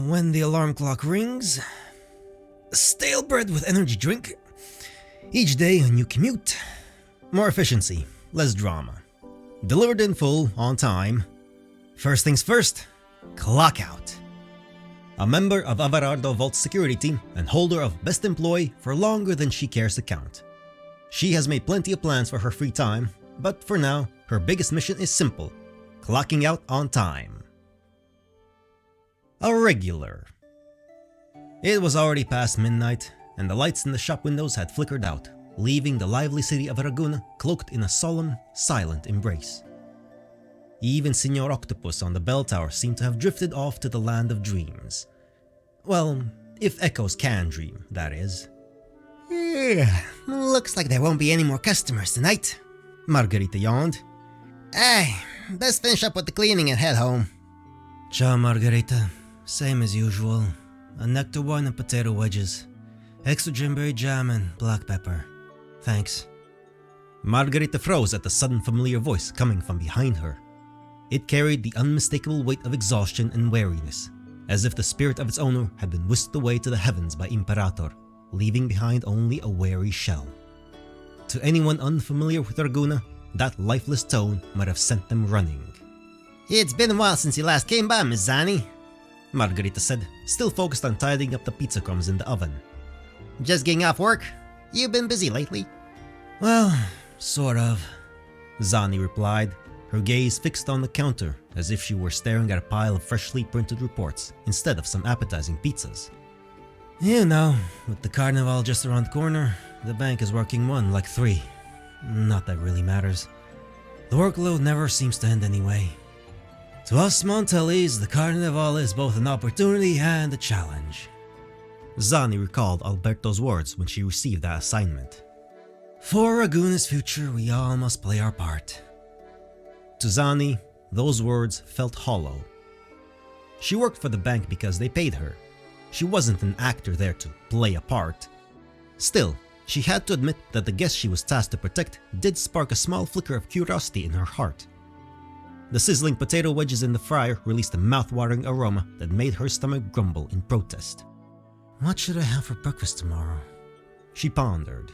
when the alarm clock rings. Stale bread with energy drink. Each day a new commute. More efficiency, less drama. Delivered in full, on time. First things first, clock out. A member of Avarardo Vault's security team and holder of Best Employee for longer than she cares to count. She has made plenty of plans for her free time, but for now, her biggest mission is simple, clocking out on time. A regular. It was already past midnight, and the lights in the shop windows had flickered out, leaving the lively city of Raguna cloaked in a solemn, silent embrace. Even Senor Octopus on the bell tower seemed to have drifted off to the land of dreams. Well, if echoes can dream, that is. Looks like there won't be any more customers tonight, Margarita yawned. Best finish up with the cleaning and head home. Ciao, Margarita. Same as usual. A nectar wine and potato wedges. Extra cranberry jam and black pepper. Thanks. Margarita froze at the sudden familiar voice coming from behind her. It carried the unmistakable weight of exhaustion and weariness, as if the spirit of its owner had been whisked away to the heavens by Imperator, leaving behind only a weary shell. To anyone unfamiliar with Raguna, that lifeless tone might have sent them running. It's been a while since you last came by, Miss Zani, Margarita said, still focused on tidying up the pizza crumbs in the oven. Just getting off work? You've been busy lately? Well, sort of, Zani replied, her gaze fixed on the counter as if she were staring at a pile of freshly printed reports instead of some appetizing pizzas. You know, with the carnival just around the corner, the bank is working 1 like 3. Not that really matters. The workload never seems to end anyway. To us Montellis, the carnival is both an opportunity and a challenge. Zani recalled Alberto's words when she received that assignment. For Raguna's future, we all must play our part. To Zani, those words felt hollow. She worked for the bank because they paid her. She wasn't an actor there to play a part. Still, she had to admit that the guest she was tasked to protect did spark a small flicker of curiosity in her heart. The sizzling potato wedges in the fryer released a mouth-watering aroma that made her stomach grumble in protest. What should I have for breakfast tomorrow? She pondered.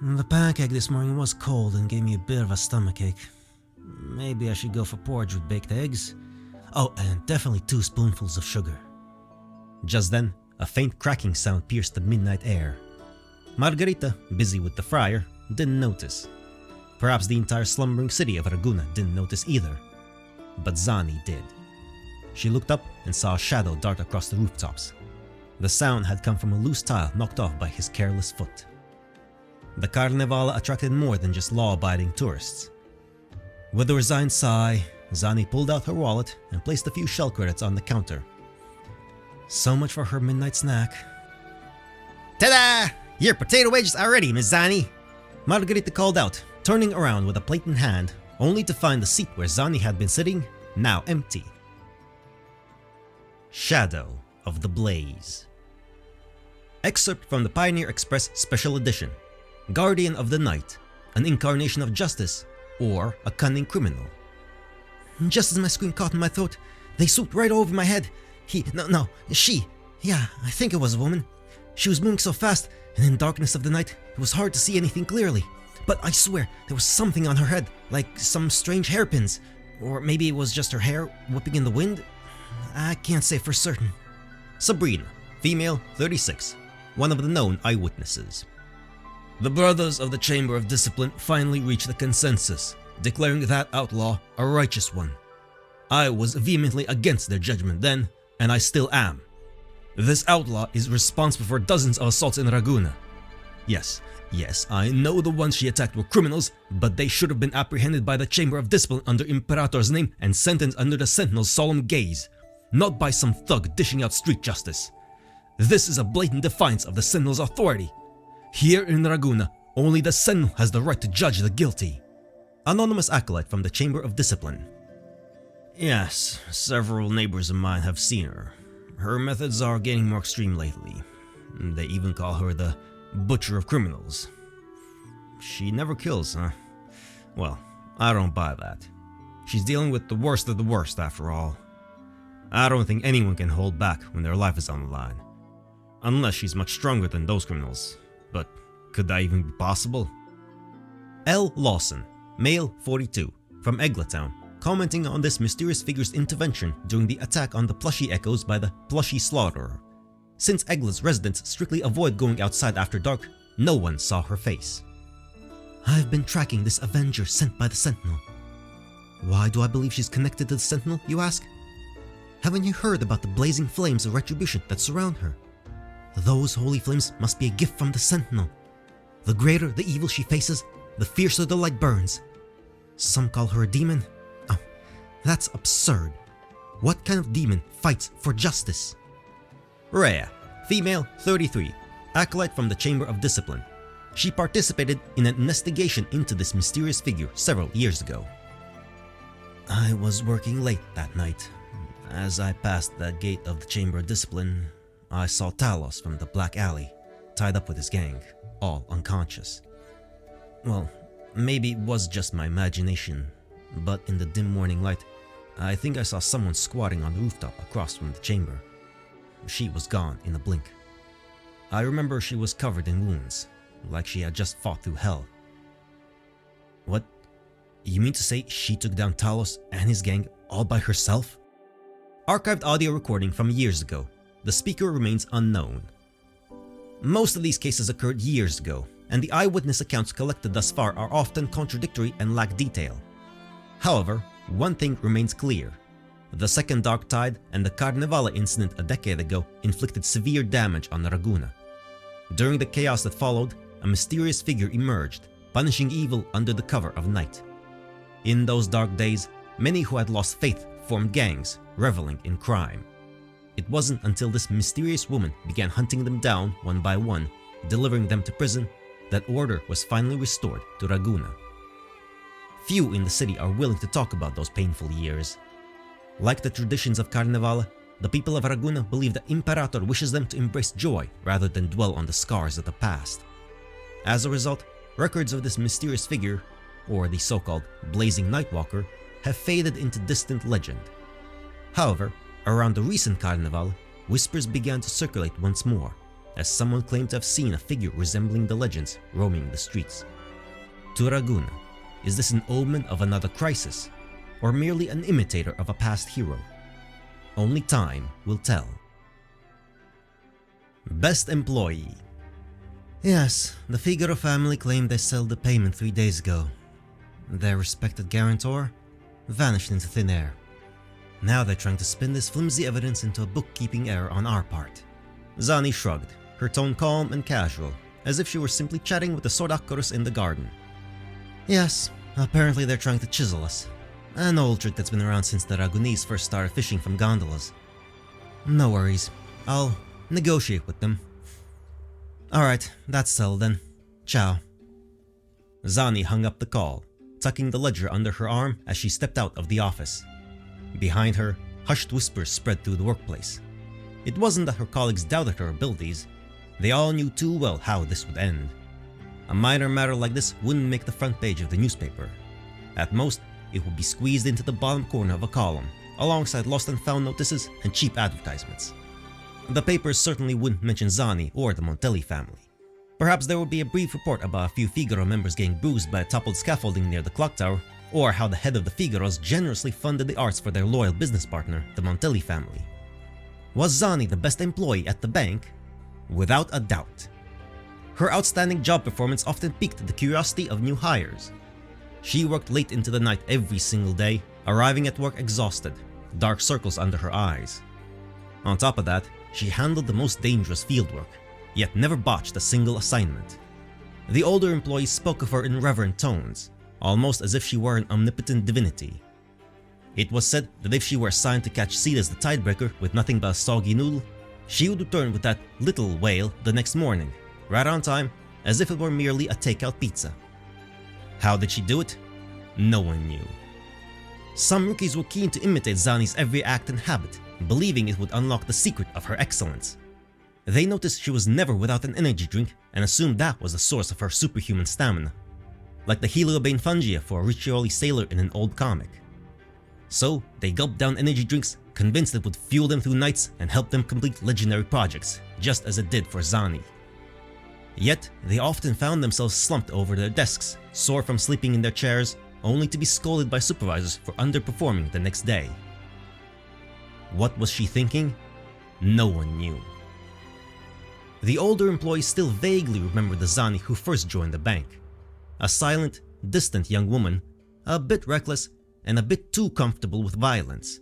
The pancake this morning was cold and gave me a bit of a stomachache. Maybe I should go for porridge with baked eggs. Oh, and definitely 2 spoonfuls of sugar. Just then, a faint cracking sound pierced the midnight air. Margarita, busy with the fryer, didn't notice. Perhaps the entire slumbering city of Raguna didn't notice either. But Zani did. She looked up and saw a shadow dart across the rooftops. The sound had come from a loose tile knocked off by his careless foot. The Carnival attracted more than just law-abiding tourists. With a resigned sigh, Zani pulled out her wallet and placed a few shell credits on the counter. So much for her midnight snack. Ta-da! Your potato wedges are ready, Miss Zani! Margarita called out, turning around with a plate in hand, only to find the seat where Zani had been sitting now empty. Shadow of the Blaze. Excerpt from the Pioneer Express Special Edition. Guardian of the Night, an incarnation of justice, or a cunning criminal. Just as my scream caught in my throat, they swooped right over my head. She. Yeah, I think it was a woman. She was moving so fast, and in the darkness of the night, it was hard to see anything clearly. But I swear, there was something on her head, like some strange hairpins. Or maybe it was just her hair whipping in the wind. I can't say for certain. Sabrina, female, 36, one of the known eyewitnesses. The brothers of the Chamber of Discipline finally reached a consensus, declaring that outlaw a righteous one. I was vehemently against their judgment then, and I still am. This outlaw is responsible for dozens of assaults in Raguna. Yes, I know the ones she attacked were criminals, but they should have been apprehended by the Chamber of Discipline under Imperator's name and sentenced under the Sentinel's solemn gaze, not by some thug dishing out street justice. This is a blatant defiance of the Sentinel's authority. Here in Raguna, only the Sentinel has the right to judge the guilty. Anonymous acolyte from the Chamber of Discipline. Yes, several neighbors of mine have seen her. Her methods are getting more extreme lately. They even call her the butcher of criminals. She never kills, huh? Well, I don't buy that. She's dealing with the worst of the worst after all. I don't think anyone can hold back when their life is on the line. Unless she's much stronger than those criminals. But could that even be possible? L. Lawson, male 42, from Eglatown, commenting on this mysterious figure's intervention during the attack on the plushie echoes by the plushie slaughterer. Since Egla's residents strictly avoid going outside after dark, no one saw her face. I've been tracking this Avenger sent by the Sentinel. Why do I believe she's connected to the Sentinel, you ask? Haven't you heard about the blazing flames of retribution that surround her? Those holy flames must be a gift from the Sentinel. The greater the evil she faces, the fiercer the light burns. Some call her a demon. Oh, that's absurd. What kind of demon fights for justice? Rhea, female 33, acolyte from the Chamber of Discipline. She participated in an investigation into this mysterious figure several years ago. I was working late that night. As I passed the gate of the Chamber of Discipline, I saw Talos from the Black Alley, tied up with his gang, all unconscious. Well, maybe it was just my imagination, but in the dim morning light, I think I saw someone squatting on the rooftop across from the chamber. She was gone in a blink. I remember she was covered in wounds, like she had just fought through hell. What? You mean to say she took down Talos and his gang all by herself? Archived audio recording from years ago. The speaker remains unknown. Most of these cases occurred years ago, and the eyewitness accounts collected thus far are often contradictory and lack detail. However, one thing remains clear. The second Dark Tide and the Carnevale incident a decade ago inflicted severe damage on Raguna. During the chaos that followed, a mysterious figure emerged, punishing evil under the cover of night. In those dark days, many who had lost faith formed gangs, reveling in crime. It wasn't until this mysterious woman began hunting them down one by one, delivering them to prison, that order was finally restored to Raguna. Few in the city are willing to talk about those painful years. Like the traditions of Carnevale, the people of Raguna believe the Imperator wishes them to embrace joy rather than dwell on the scars of the past. As a result, records of this mysterious figure, or the so-called Blazing Nightwalker, have faded into distant legend. However, around the recent Carnival, whispers began to circulate once more, as someone claimed to have seen a figure resembling the legends roaming the streets. To Raguna, is this an omen of another crisis, or merely an imitator of a past hero? Only time will tell. Best Employee. Yes, the Figaro family claimed they settled the payment 3 days ago. Their respected guarantor vanished into thin air. Now they're trying to spin this flimsy evidence into a bookkeeping error on our part. Zani shrugged, her tone calm and casual, as if she were simply chatting with the Sodakoros in the garden. Yes, apparently they're trying to chisel us. An old trick that's been around since the Ragunese first started fishing from gondolas. No worries, I'll negotiate with them. Alright, that's settled then. Ciao. Zani hung up the call, tucking the ledger under her arm as she stepped out of the office. Behind her, hushed whispers spread through the workplace. It wasn't that her colleagues doubted her abilities. They all knew too well how this would end. A minor matter like this wouldn't make the front page of the newspaper. At most, it would be squeezed into the bottom corner of a column, alongside lost and found notices and cheap advertisements. The papers certainly wouldn't mention Zani or the Montelli family. Perhaps there would be a brief report about a few Figaro members getting bruised by a toppled scaffolding near the clock tower, or how the head of the Figaros generously funded the arts for their loyal business partner, the Montelli family. Was Zani the best employee at the bank? Without a doubt. Her outstanding job performance often piqued the curiosity of new hires. She worked late into the night every single day, arriving at work exhausted, dark circles under her eyes. On top of that, she handled the most dangerous fieldwork, yet never botched a single assignment. The older employees spoke of her in reverent tones, almost as if she were an omnipotent divinity. It was said that if she were assigned to catch Cedas the Tidebreaker with nothing but a soggy noodle, she would return with that little whale the next morning, right on time, as if it were merely a takeout pizza. How did she do it? No one knew. Some rookies were keen to imitate Zani's every act and habit, believing it would unlock the secret of her excellence. They noticed she was never without an energy drink and assumed that was the source of her superhuman stamina, like the Heliobane fungia for a ritually sailor in an old comic. So they gulped down energy drinks, convinced it would fuel them through nights and help them complete legendary projects, just as it did for Zani. Yet, they often found themselves slumped over their desks, sore from sleeping in their chairs, only to be scolded by supervisors for underperforming the next day. What was she thinking? No one knew. The older employees still vaguely remembered the Zani who first joined the bank. A silent, distant young woman, a bit reckless, and a bit too comfortable with violence.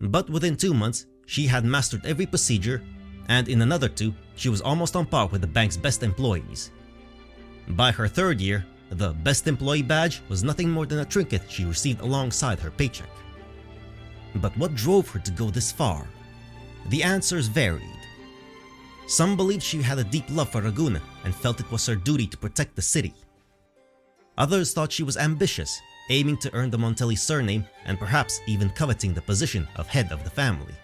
But within 2 months, she had mastered every procedure, and in another 2, she was almost on par with the bank's best employees. By her 3rd year, the Best Employee badge was nothing more than a trinket she received alongside her paycheck. But what drove her to go this far? The answers varied. Some believed she had a deep love for Raguna and felt it was her duty to protect the city. Others thought she was ambitious, aiming to earn the Montelli surname and perhaps even coveting the position of head of the family.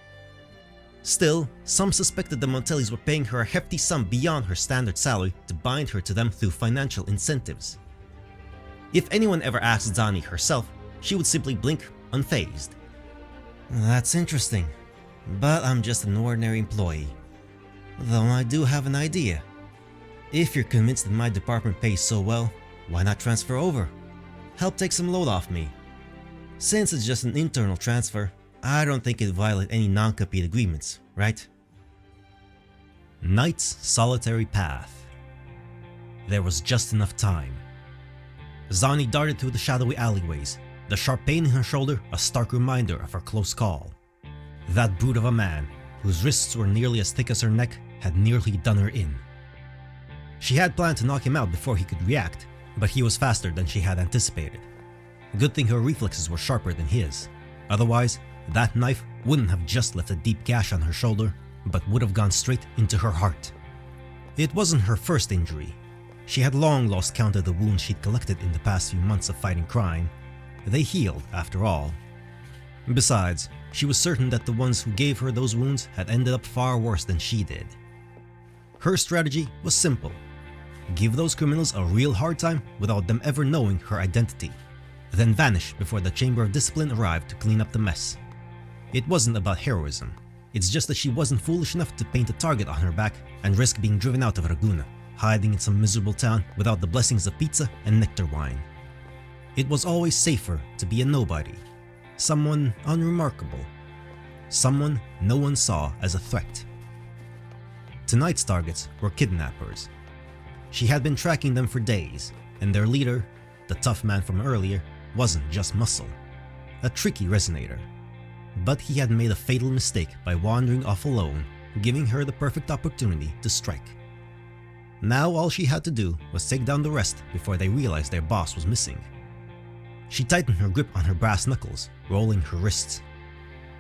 Still, some suspected the Montellis were paying her a hefty sum beyond her standard salary to bind her to them through financial incentives. If anyone ever asked Zani herself, she would simply blink, unfazed. "That's interesting, but I'm just an ordinary employee. Though I do have an idea. If you're convinced that my department pays so well, why not transfer over? Help take some load off me. Since it's just an internal transfer, I don't think it'd violate any non-compete agreements, right?" Night's solitary path. There was just enough time. Zani darted through the shadowy alleyways, the sharp pain in her shoulder a stark reminder of her close call. That brute of a man, whose wrists were nearly as thick as her neck, had nearly done her in. She had planned to knock him out before he could react, but he was faster than she had anticipated. Good thing her reflexes were sharper than his. Otherwise, that knife wouldn't have just left a deep gash on her shoulder, but would have gone straight into her heart. It wasn't her first injury. She had long lost count of the wounds she'd collected in the past few months of fighting crime. They healed, after all. Besides, she was certain that the ones who gave her those wounds had ended up far worse than she did. Her strategy was simple. Give those criminals a real hard time without them ever knowing her identity, then vanish before the Chamber of Discipline arrived to clean up the mess. It wasn't about heroism. It's just that she wasn't foolish enough to paint a target on her back and risk being driven out of Raguna, hiding in some miserable town without the blessings of pizza and nectar wine. It was always safer to be a nobody, someone unremarkable, someone no one saw as a threat. Tonight's targets were kidnappers. She had been tracking them for days, and their leader, the tough man from earlier, wasn't just muscle, a tricky resonator. But he had made a fatal mistake by wandering off alone, giving her the perfect opportunity to strike. Now all she had to do was take down the rest before they realized their boss was missing. She tightened her grip on her brass knuckles, rolling her wrists.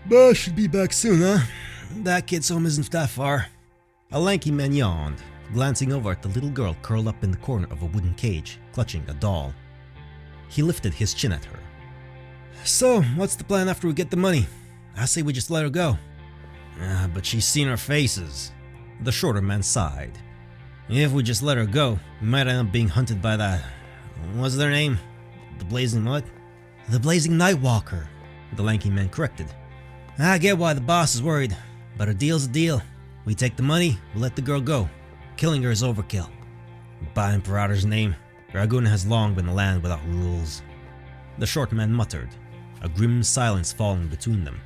"Boss should be back soon, huh? That kid's home isn't that far." A lanky man yawned, glancing over at the little girl curled up in the corner of a wooden cage, clutching a doll. He lifted his chin at her. "So, what's the plan after we get the money? I say we just let her go." But she's seen our faces." The shorter man sighed. "If we just let her go, we might end up being hunted by that... what's their name? The Blazing what?" "The Blazing Nightwalker," the lanky man corrected. "I get why the boss is worried, but a deal's a deal. We take the money, we let the girl go. Killing her is overkill. By Imperator's name, Raguna has long been a land without rules." The short man muttered, a grim silence falling between them.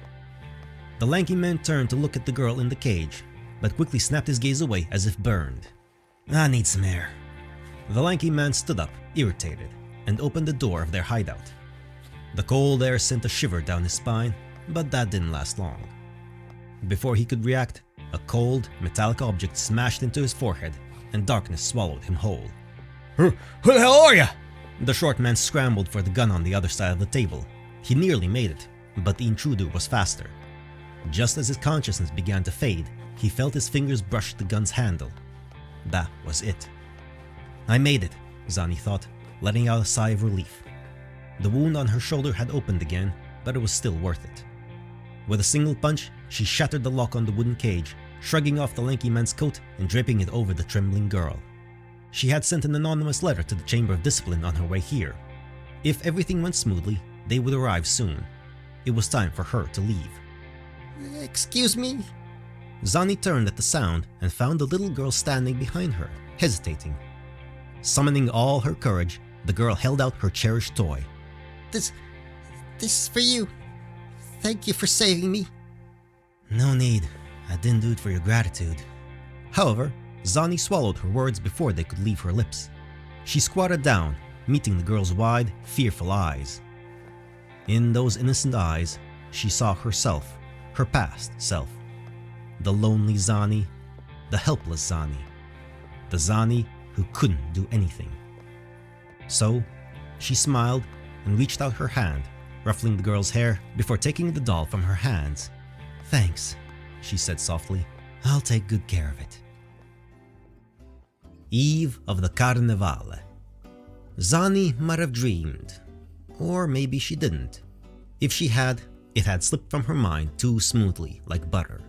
The lanky man turned to look at the girl in the cage, but quickly snapped his gaze away as if burned. "I need some air." The lanky man stood up, irritated, and opened the door of their hideout. The cold air sent a shiver down his spine, but that didn't last long. Before he could react, a cold, metallic object smashed into his forehead, and darkness swallowed him whole. Who the hell are ya?" The short man scrambled for the gun on the other side of the table. He nearly made it, but the intruder was faster. Just as his consciousness began to fade, he felt his fingers brush the gun's handle. That was it. "I made it," Zani thought, letting out a sigh of relief. The wound on her shoulder had opened again, but it was still worth it. With a single punch, she shattered the lock on the wooden cage, shrugging off the lanky man's coat and draping it over the trembling girl. She had sent an anonymous letter to the Chamber of Discipline on her way here. If everything went smoothly, they would arrive soon. It was time for her to leave. Excuse me? Zani turned at the sound and found the little girl standing behind her, hesitating. Summoning all her courage, the girl held out her cherished toy. This is for you. Thank you for saving me. No need. I didn't do it for your gratitude. However, Zani swallowed her words before they could leave her lips. She squatted down, meeting the girl's wide, fearful eyes. In those innocent eyes, she saw herself, her past self. The lonely Zani, the helpless Zani. The Zani who couldn't do anything. So, she smiled and reached out her hand, ruffling the girl's hair before taking the doll from her hands. Thanks, she said softly. I'll take good care of it. Eve of the Carnevale. Zani might have dreamed, or maybe she didn't. If she had, it had slipped from her mind too smoothly, like butter.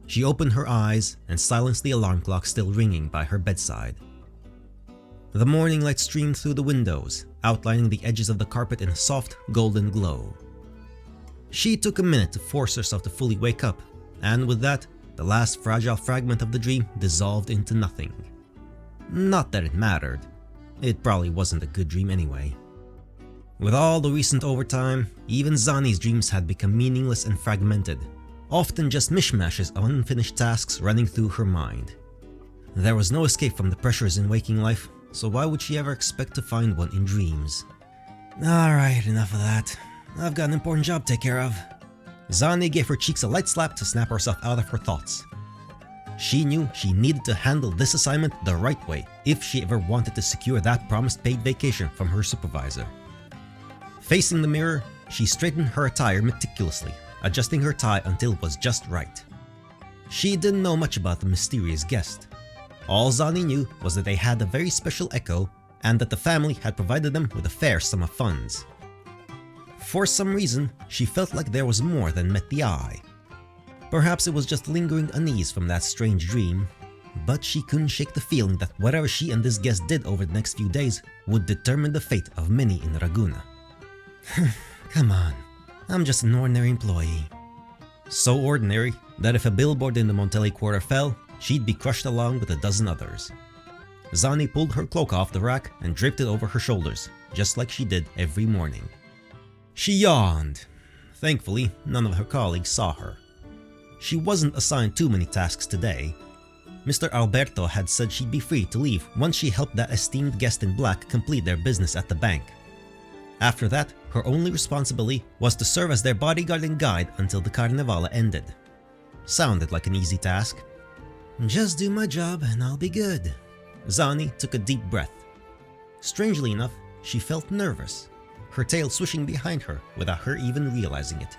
She opened her eyes and silenced the alarm clock still ringing by her bedside. The morning light streamed through the windows, outlining the edges of the carpet in a soft, golden glow. She took a minute to force herself to fully wake up, and with that, the last fragile fragment of the dream dissolved into nothing. Not that it mattered. It probably wasn't a good dream anyway. With all the recent overtime, even Zani's dreams had become meaningless and fragmented, often just mishmashes of unfinished tasks running through her mind. There was no escape from the pressures in waking life, so why would she ever expect to find one in dreams? Alright, enough of that. I've got an important job to take care of. Zani gave her cheeks a light slap to snap herself out of her thoughts. She knew she needed to handle this assignment the right way if she ever wanted to secure that promised paid vacation from her supervisor. Facing the mirror, she straightened her attire meticulously, adjusting her tie until it was just right. She didn't know much about the mysterious guest. All Zani knew was that they had a very special echo and that the family had provided them with a fair sum of funds. For some reason, she felt like there was more than met the eye. Perhaps it was just lingering unease from that strange dream, but she couldn't shake the feeling that whatever she and this guest did over the next few days would determine the fate of many in Raguna. Come on, I'm just an ordinary employee. So ordinary that if a billboard in the Montelli Quarter fell, she'd be crushed along with a dozen others. Zani pulled her cloak off the rack and draped it over her shoulders, just like she did every morning. She yawned. Thankfully, none of her colleagues saw her. She wasn't assigned too many tasks today. Mr. Alberto had said she'd be free to leave once she helped that esteemed guest in black complete their business at the bank. After that, her only responsibility was to serve as their bodyguard and guide until the Carnevale ended. Sounded like an easy task. Just do my job and I'll be good. Zani took a deep breath. Strangely enough, she felt nervous, her tail swishing behind her without her even realizing it.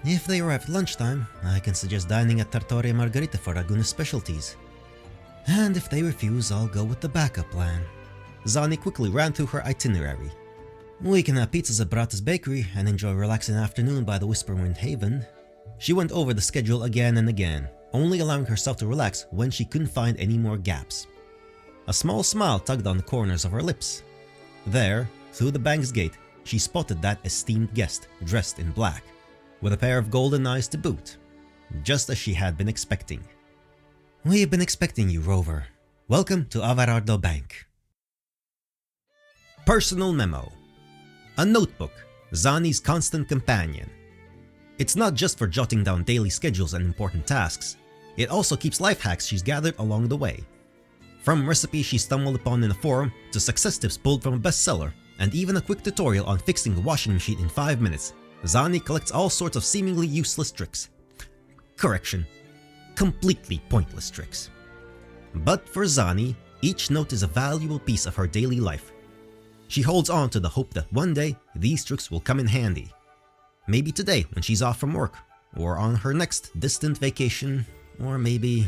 If they arrive at lunchtime, I can suggest dining at Trattoria Margherita for Raguna's specialties. And if they refuse, I'll go with the backup plan. Zani quickly ran through her itinerary. We can have pizzas at Bratta's Bakery and enjoy a relaxing afternoon by the Whisperwind Haven. She went over the schedule again and again, only allowing herself to relax when she couldn't find any more gaps. A small smile tugged on the corners of her lips. There, through the bank's gate, she spotted that esteemed guest dressed in black, with a pair of golden eyes to boot, just as she had been expecting. We've been expecting you, Rover. Welcome to Averardo Bank. Personal memo. A notebook, Zani's constant companion. It's not just for jotting down daily schedules and important tasks. It also keeps life hacks she's gathered along the way. From recipes she stumbled upon in a forum to success tips pulled from a bestseller, and even a quick tutorial on fixing a washing machine in 5 minutes, Zani collects all sorts of seemingly useless tricks. Correction, completely pointless tricks. But for Zani, each note is a valuable piece of her daily life. She holds on to the hope that one day these tricks will come in handy. Maybe today when she's off from work, or on her next distant vacation, or maybe...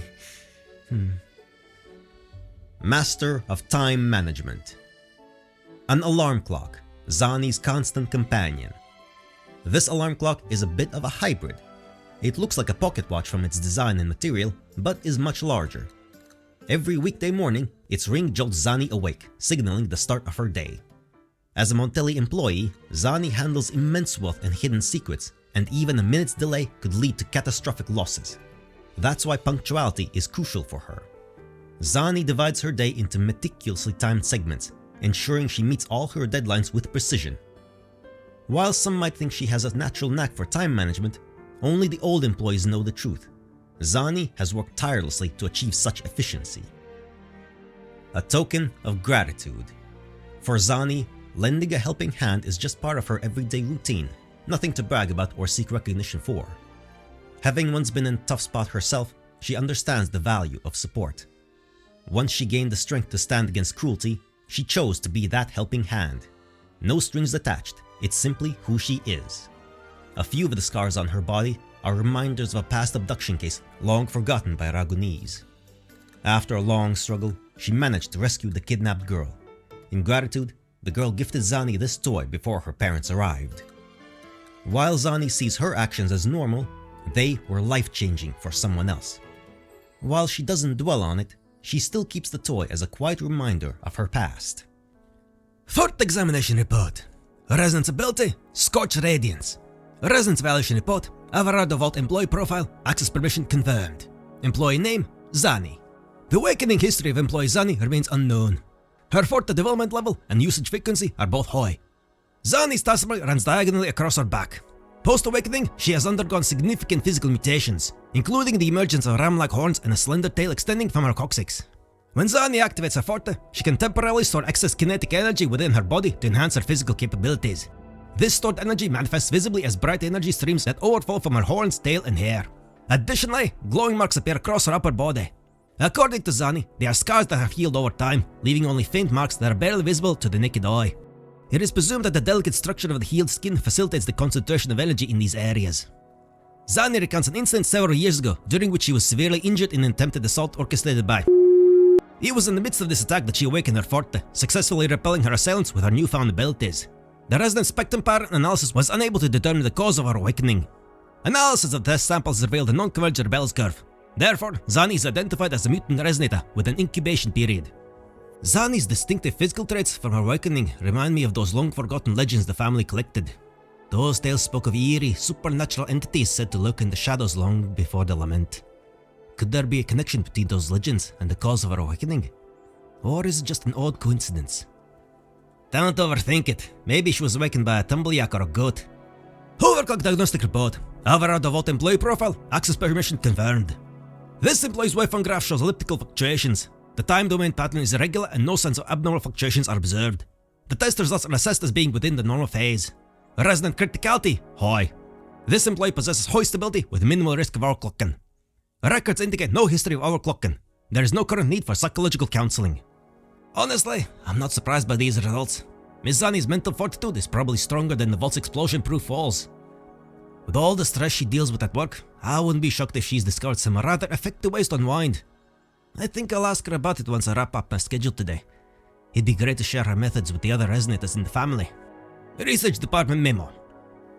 Master of Time Management. An alarm clock, Zani's constant companion. This alarm clock is a bit of a hybrid. It looks like a pocket watch from its design and material, but is much larger. Every weekday morning, its ring jolts Zani awake, signaling the start of her day. As a Montelli employee, Zani handles immense wealth and hidden secrets, and even a minute's delay could lead to catastrophic losses. That's why punctuality is crucial for her. Zani divides her day into meticulously timed segments, ensuring she meets all her deadlines with precision. While some might think she has a natural knack for time management, only the old employees know the truth. Zani has worked tirelessly to achieve such efficiency. A token of gratitude. For Zani, lending a helping hand is just part of her everyday routine, nothing to brag about or seek recognition for. Having once been in a tough spot herself, she understands the value of support. Once she gained the strength to stand against cruelty, she chose to be that helping hand. No strings attached, it's simply who she is. A few of the scars on her body are reminders of a past abduction case long forgotten by Ragunese. After a long struggle, she managed to rescue the kidnapped girl. In gratitude, the girl gifted Zani this toy before her parents arrived. While Zani sees her actions as normal, they were life-changing for someone else. While she doesn't dwell on it, she still keeps the toy as a quiet reminder of her past. Forte examination report. Residence ability, Scorch Radiance. Residence evaluation report, Alvarado Vault employee profile, access permission confirmed. Employee name, Zani. The awakening history of employee Zani remains unknown. Her Forte development level and usage frequency are both high. Zani's tassel runs diagonally across her back. Post-awakening, she has undergone significant physical mutations, including the emergence of ram-like horns and a slender tail extending from her coccyx. When Zani activates her Forte, she can temporarily store excess kinetic energy within her body to enhance her physical capabilities. This stored energy manifests visibly as bright energy streams that overflow from her horns, tail, and hair. Additionally, glowing marks appear across her upper body. According to Zani, they are scars that have healed over time, leaving only faint marks that are barely visible to the naked eye. It is presumed that the delicate structure of the healed skin facilitates the concentration of energy in these areas. Zani recounts an incident several years ago, during which she was severely injured in an attempted assault orchestrated by. It was in the midst of this attack that she awakened her Forte, successfully repelling her assailants with her newfound abilities. The resonant spectrum pattern analysis was unable to determine the cause of her awakening. Analysis of test samples revealed a non-convergent Bell's curve. Therefore, Zani is identified as a mutant resonator with an incubation period. Zani's distinctive physical traits from her awakening remind me of those long-forgotten legends the family collected. Those tales spoke of eerie, supernatural entities said to lurk in the shadows long before the lament. Could there be a connection between those legends and the cause of her awakening? Or is it just an odd coincidence? Don't overthink it. Maybe she was awakened by a tumbleyak or a goat. Overclock diagnostic report. Alvarado Vault employee profile. Access permission confirmed. This employee's waveform graph shows elliptical fluctuations. The time domain pattern is irregular and no signs of abnormal fluctuations are observed. The test results are assessed as being within the normal phase. Resonant criticality, high. This employee possesses high stability with minimal risk of overclocking. Records indicate no history of overclocking. There is no current need for psychological counseling. Honestly, I'm not surprised by these results. Miss Zani's mental fortitude is probably stronger than the vault's explosion-proof walls. With all the stress she deals with at work, I wouldn't be shocked if she's discovered some rather effective ways to unwind. I think I'll ask her about it once I wrap up my schedule today. It'd be great to share her methods with the other resonators in the family. Research Department memo.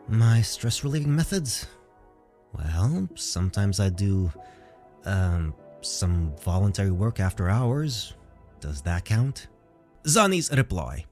My stress-relieving methods? Well, sometimes I do, some voluntary work after hours. Does that count? Zani's reply.